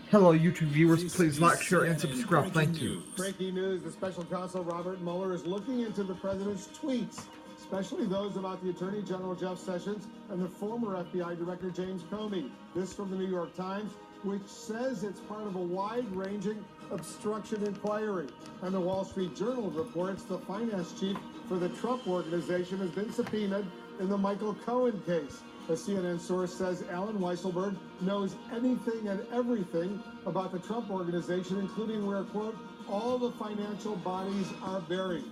Hello, YouTube viewers. Please like, share, and subscribe. Thank you. Breaking news, the special counsel Robert Mueller is looking into the president's tweets, especially those about the Attorney General Jeff Sessions and the former FBI Director James Comey. This from the New York Times, which says it's part of a wide-ranging obstruction inquiry. And the Wall Street Journal reports the finance chief for the Trump Organization has been subpoenaed in the Michael Cohen case. A CNN source says Alan Weisselberg knows anything and everything about the Trump Organization, including where, quote, all the financial bodies are buried.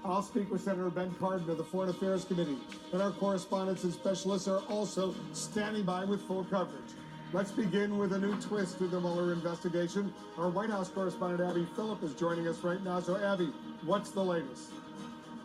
I'll speak with Senator Ben Cardin of the Foreign Affairs Committee, and our correspondents and specialists are also standing by with full coverage. Let's begin with a new twist to the Mueller investigation. Our White House correspondent Abby Phillip is joining us right now. So, Abby, what's the latest?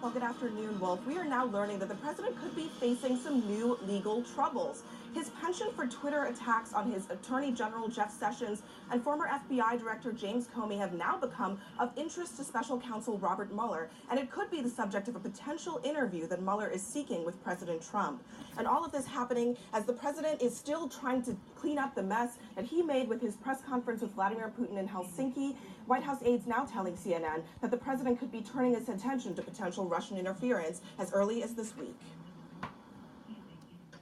Well, good afternoon, Wolf. We are now learning that the president could be facing some new legal troubles. His penchant for Twitter attacks on his Attorney General Jeff Sessions and former FBI Director James Comey have now become of interest to Special Counsel Robert Mueller, and it could be the subject of a potential interview that Mueller is seeking with President Trump. And all of this happening as the president is still trying to clean up the mess that he made with his press conference with Vladimir Putin in Helsinki. White House aides now telling CNN that the president could be turning his attention to potential Russian interference as early as this week.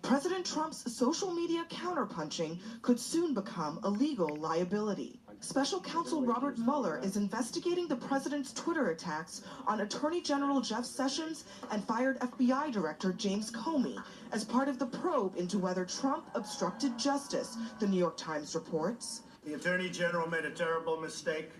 President Trump's social media counterpunching could soon become a legal liability. Special counsel Robert Mueller is investigating the president's Twitter attacks on Attorney General Jeff Sessions and fired FBI Director James Comey as part of the probe into whether Trump obstructed justice, the New York Times reports. The Attorney General made a terrible mistake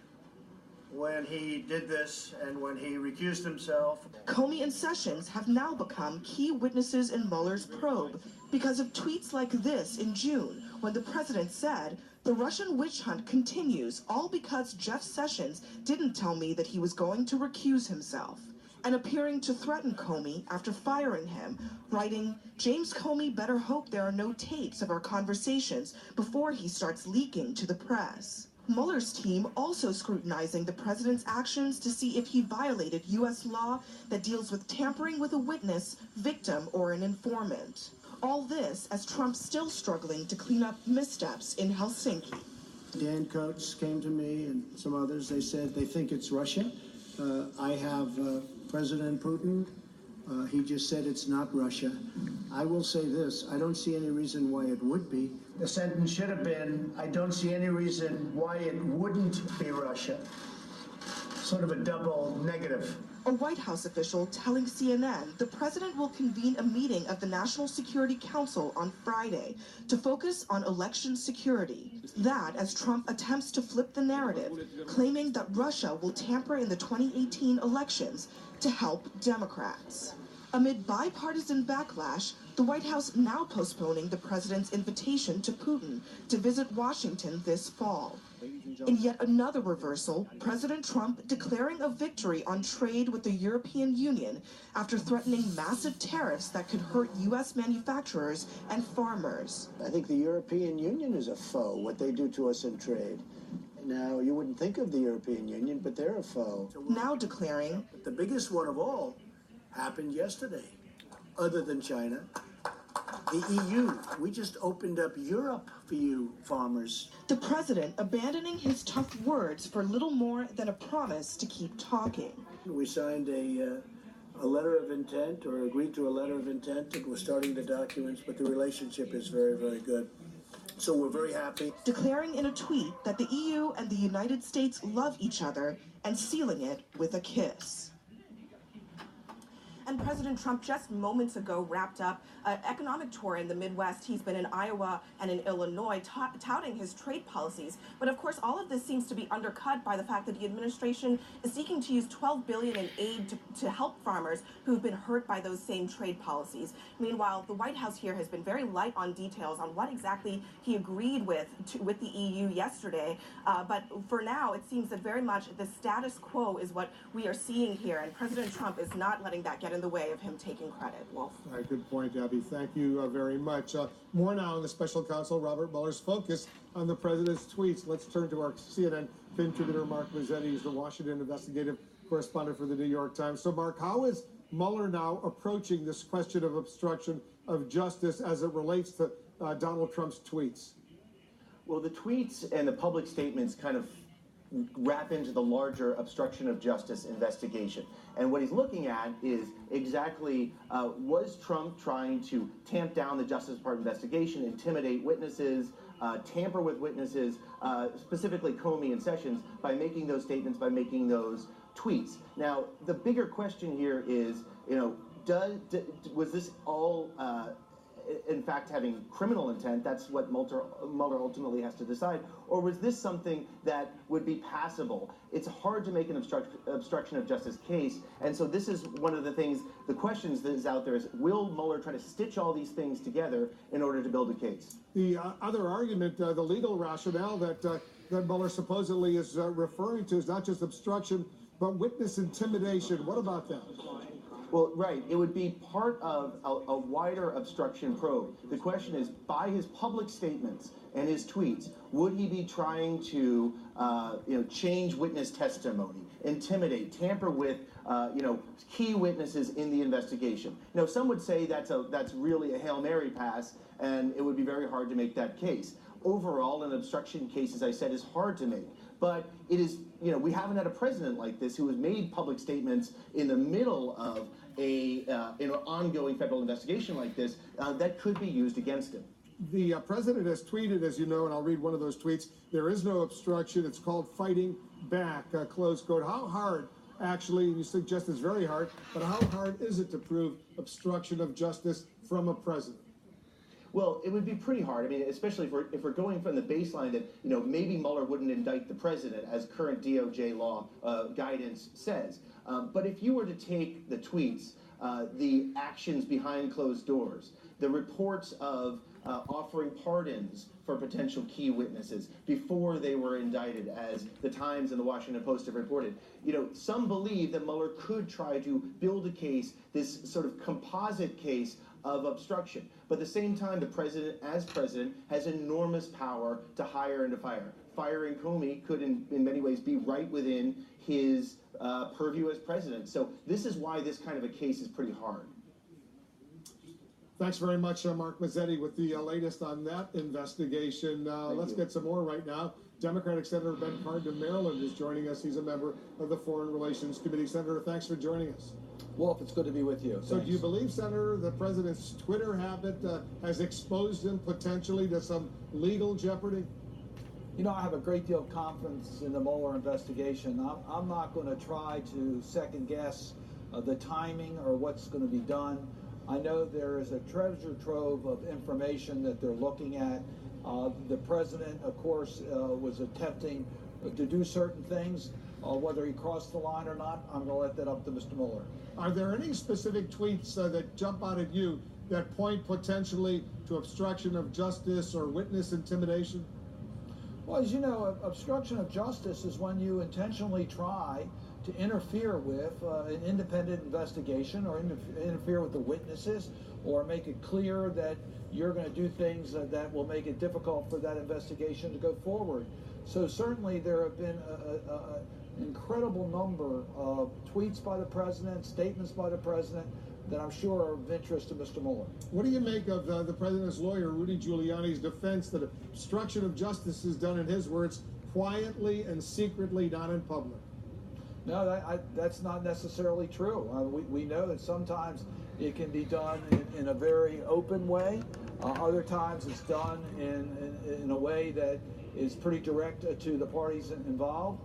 when he did this and when he recused himself. Comey and Sessions have now become key witnesses in Mueller's probe because of tweets like this in June, when the president said, "The Russian witch hunt continues, all because Jeff Sessions didn't tell me that he was going to recuse himself," and appearing to threaten Comey after firing him, writing, "James Comey better hope there are no tapes of our conversations before he starts leaking to the press." Mueller's team also scrutinizing the president's actions to see if he violated U.S. law that deals with tampering with a witness, victim, or an informant. All this as Trump's still struggling to clean up missteps in Helsinki. Dan Coates came to me and some others. They said they think it's Russia. I have President Putin. He just said it's not Russia. I will say this, I don't see any reason why it would be. The sentence should have been, I don't see any reason why it wouldn't be Russia. Sort of a double negative. A White House official telling CNN the president will convene a meeting of the National Security Council on Friday to focus on election security. That as Trump attempts to flip the narrative, claiming that Russia will tamper in the 2018 elections to help Democrats. Amid bipartisan backlash, the White House now postponing the president's invitation to Putin to visit Washington this fall. In yet another reversal, President Trump declaring a victory on trade with the European Union after threatening massive tariffs that could hurt U.S. manufacturers and farmers. I think the European Union is a foe, what they do to us in trade. Now, you wouldn't think of the European Union, but they're a foe. Now declaring, The biggest one of all happened yesterday, other than China. The EU, we just opened up Europe for you farmers. the president abandoning his tough words for little more than a promise to keep talking. We signed a letter of intent, or agreed to a letter of intent, and we're starting the documents, but the relationship is very, very good. So we're very happy. Declaring in a tweet that the EU and the United States love each other and sealing it with a kiss. And President Trump just moments ago wrapped up an economic tour in the Midwest. He's been in Iowa and in Illinois touting his trade policies. But of course, all of this seems to be undercut by the fact that the administration is seeking to use $12 billion in aid to help farmers who've been hurt by those same trade policies. Meanwhile, the White House here has been very light on details on what exactly he agreed with the EU yesterday. But for now, it seems that very much the status quo is what we are seeing here. And President Trump is not letting that get in the way of him taking credit. Wolf. All right, good point, Abby. Thank you very much. More now on the special counsel Robert Mueller's focus on the president's tweets. Let's turn to our CNN contributor, Mark Mazzetti. He's the Washington investigative correspondent for the New York Times. So, Mark, how is Mueller now approaching this question of obstruction of justice as it relates to Donald Trump's tweets? Well, the tweets and the public statements kind of wrap into the larger obstruction of justice investigation. And what he's looking at is exactly, was Trump trying to tamp down the Justice Department investigation, intimidate witnesses, tamper with witnesses, specifically Comey and Sessions, by making those statements, by making those tweets. Now, the bigger question here is, was this all in fact having criminal intent? That's what Mueller ultimately has to decide. Or was this something that would be passable? It's hard to make an obstruction of justice case, and so this is one of the things, the questions that is out there is, will Mueller try to stitch all these things together in order to build a case? The other argument, the legal rationale that Mueller supposedly is referring to is not just obstruction, but witness intimidation. What about that? Well, right. It would be part of a wider obstruction probe. The question is, by his public statements and his tweets, would he be trying to, change witness testimony, intimidate, tamper with, key witnesses in the investigation? Some would say that's really a Hail Mary pass, and it would be very hard to make that case. Overall, an obstruction case, as I said, is hard to make. But it is, we haven't had a president like this who has made public statements in the middle of an ongoing federal investigation like this that could be used against him. The president has tweeted, as you know, and I'll read one of those tweets, "There is no obstruction. It's called fighting back," close quote. How hard, actually, and you suggest it's very hard, but how hard is it to prove obstruction of justice from a president? Well, it would be pretty hard. I mean, especially if we're going from the baseline that, maybe Mueller wouldn't indict the president, as current DOJ law guidance says. But if you were to take the tweets, the actions behind closed doors, the reports of offering pardons for potential key witnesses before they were indicted, as the Times and the Washington Post have reported, some believe that Mueller could try to build a case, this sort of composite case of obstruction. But at the same time, the president, as president, has enormous power to hire and to fire. Firing Comey could, in many ways, be right within his purview as president. So this is why this kind of a case is pretty hard. Thanks very much, Mark Mazzetti, with the latest on that investigation. Let's get some more right now. Democratic Senator Ben Cardin of Maryland is joining us. He's a member of the Foreign Relations Committee. Senator, thanks for joining us. Wolf, it's good to be with you. So do you believe, Senator, the president's Twitter habit has exposed him potentially to some legal jeopardy? I have a great deal of confidence in the Mueller investigation. I'm not going to try to second guess the timing or what's going to be done. I know there is a treasure trove of information that they're looking at. The president, of course, was attempting to do certain things. Whether he crossed the line or not, I'm going to let that up to Mr. Mueller. Are there any specific tweets that jump out at you that point potentially to obstruction of justice or witness intimidation? Well, as you know, obstruction of justice is when you intentionally try to interfere with an independent investigation or interfere with the witnesses or make it clear that you're going to do things that will make it difficult for that investigation to go forward. So certainly there have been an incredible number of tweets by the president, statements by the president that I'm sure are of interest to Mr. Mueller. What do you make of the president's lawyer, Rudy Giuliani's defense that obstruction of justice is done, in his words, quietly and secretly, not in public? No, that's not necessarily true. We know that sometimes it can be done in a very open way. Other times it's done in a way that is pretty direct to the parties involved.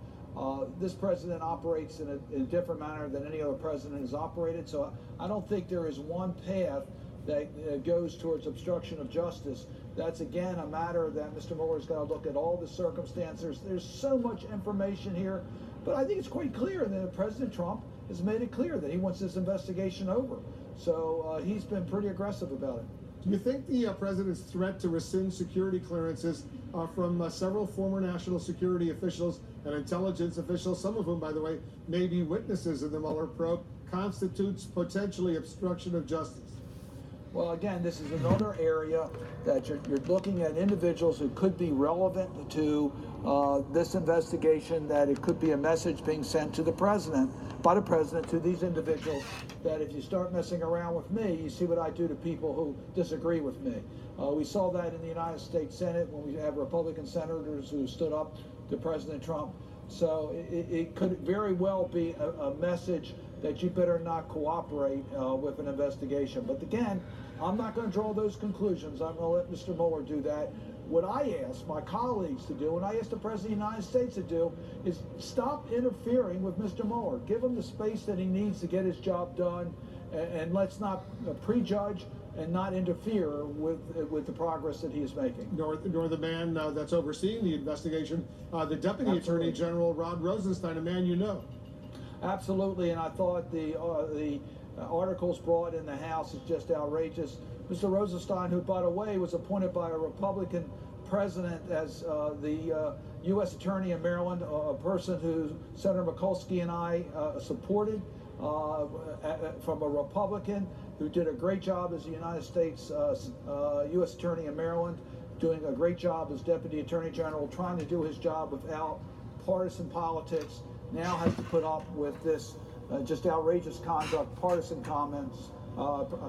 This president operates in a different manner than any other president has operated. So I don't think there is one path that goes towards obstruction of justice. That's, again, a matter that Mr. Mueller's got to look at all the circumstances. There's so much information here. But I think it's quite clear that President Trump has made it clear that he wants this investigation over. So he's been pretty aggressive about it. Do you think the president's threat to rescind security clearances from several former national security officials and intelligence officials, some of whom, by the way, may be witnesses in the Mueller probe, constitutes potentially obstruction of justice? Well, again, this is another area that you're looking at individuals who could be relevant to this investigation, that it could be a message being sent to the president, by the president, to these individuals, that if you start messing around with me, you see what I do to people who disagree with me. We saw that in the United States Senate when we have Republican senators who stood up to President Trump. So it could very well be a message that you better not cooperate with an investigation. But again, I'm not going to draw those conclusions. I'm going to let Mr. Mueller do that. What I ask my colleagues to do, and I ask the President of the United States to do, is stop interfering with Mr. Mueller. Give him the space that he needs to get his job done, and let's not prejudge and not interfere with the progress that he is making. Nor the man that's overseeing the investigation, the Deputy Absolutely. Attorney General Rod Rosenstein, a man you know. Absolutely, and I thought the articles brought in the House is just outrageous. Mr. Rosenstein, who, by the way, was appointed by a Republican president as the U.S. Attorney in Maryland, a person who Senator Mikulski and I supported from a Republican, who did a great job as the United States U.S. Attorney in Maryland, doing a great job as Deputy Attorney General, trying to do his job without partisan politics, now has to put up with this just outrageous conduct, partisan comments,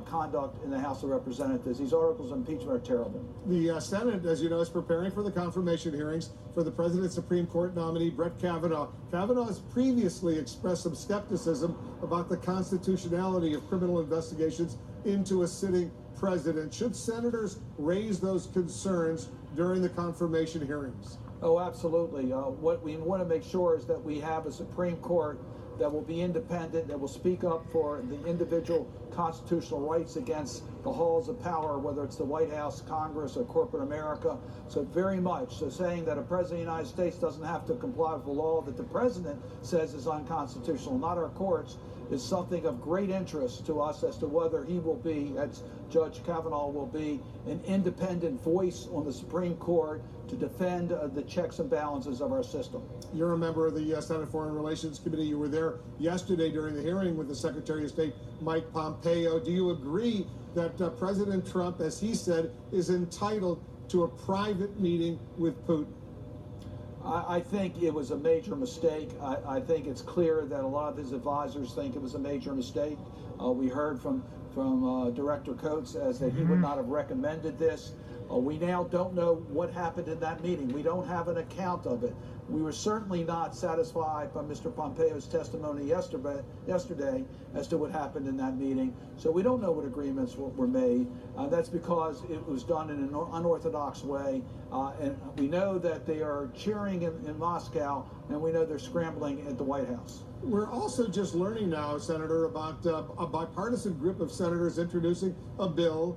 conduct in the House of Representatives. These articles of impeachment are terrible. The Senate, as you know, is preparing for the confirmation hearings for the President's Supreme Court nominee, Brett Kavanaugh. Kavanaugh has previously expressed some skepticism about the constitutionality of criminal investigations into a sitting president. Should senators raise those concerns during the confirmation hearings? Oh, absolutely. What we want to make sure is that we have a Supreme Court that will be independent, that will speak up for the individual constitutional rights against the halls of power, whether it's the White House, Congress, or corporate America. So very much. So saying that a president of the United States doesn't have to comply with the law that the president says is unconstitutional, not our courts, is something of great interest to us as to whether he will be, as Judge Kavanaugh will be, an independent voice on the Supreme Court to defend the checks and balances of our system. You're a member of the Senate Foreign Relations Committee. You were there yesterday during the hearing with the Secretary of State, Mike Pompeo. Do you agree that President Trump, as he said, is entitled to a private meeting with Putin? I think it was a major mistake. I think it's clear that a lot of his advisors think it was a major mistake. We heard from Director Coates as that he would not have recommended this. We now don't know what happened in that meeting. We don't have an account of it. We were certainly not satisfied by Mr. Pompeo's testimony yesterday as to what happened in that meeting. So we don't know what agreements were made. That's because it was done in an unorthodox way. And we know that they are cheering in Moscow, and we know they're scrambling at the White House. We're also just learning now, Senator, about a bipartisan group of senators introducing a bill,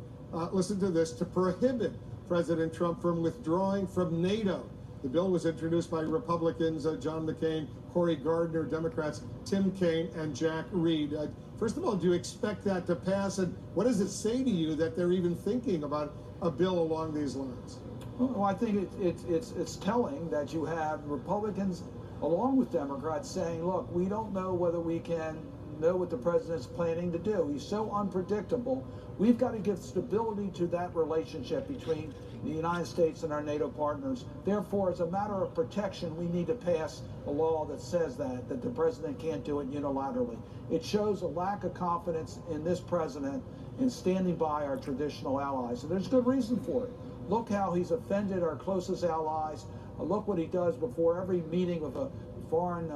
listen to this, to prohibit President Trump from withdrawing from NATO. The bill was introduced by Republicans John McCain, Cory Gardner, Democrats Tim Kaine, and Jack Reed. First of all, do you expect that to pass? And what does it say to you that they're even thinking about a bill along these lines? Well, I think it's telling that you have Republicans along with Democrats saying, look, we don't know whether we can know what the president's planning to do. He's so unpredictable. We've got to give stability to that relationship between the United States and our NATO partners. Therefore, as a matter of protection, we need to pass a law that says that the president can't do it unilaterally. It shows a lack of confidence in this president in standing by our traditional allies. And there's good reason for it. Look how he's offended our closest allies. Look what he does before every meeting with a foreign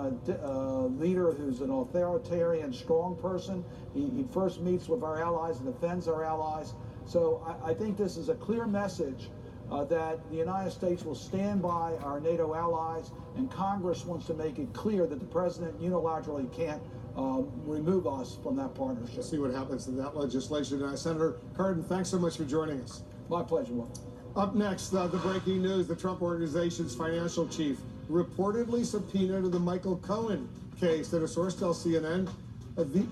leader who's an authoritarian, strong person. He first meets with our allies and defends our allies. So I think this is a clear message that the United States will stand by our NATO allies, and Congress wants to make it clear that the president unilaterally can't remove us from that partnership. We'll see what happens to that legislation. Senator Cardin, thanks so much for joining us. My pleasure, Will. Up next, the breaking news. The Trump Organization's financial chief reportedly subpoenaed the Michael Cohen case. That a source tells CNN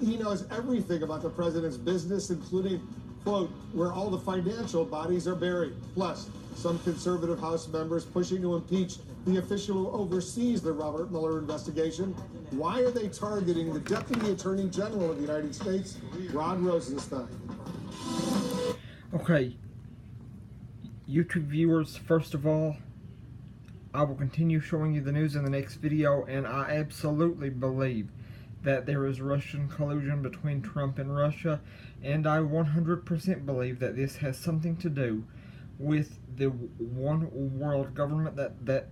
he knows everything about the president's business, including, quote, where all the financial bodies are buried. Plus, some conservative House members pushing to impeach the official who oversees the Robert Mueller investigation. Why are they targeting the Deputy Attorney General of the United States, Rod Rosenstein? Okay, YouTube viewers, first of all, I will continue showing you the news in the next video, and I absolutely believe that there is Russian collusion between Trump and Russia, and I 100% believe that this has something to do with the one world government that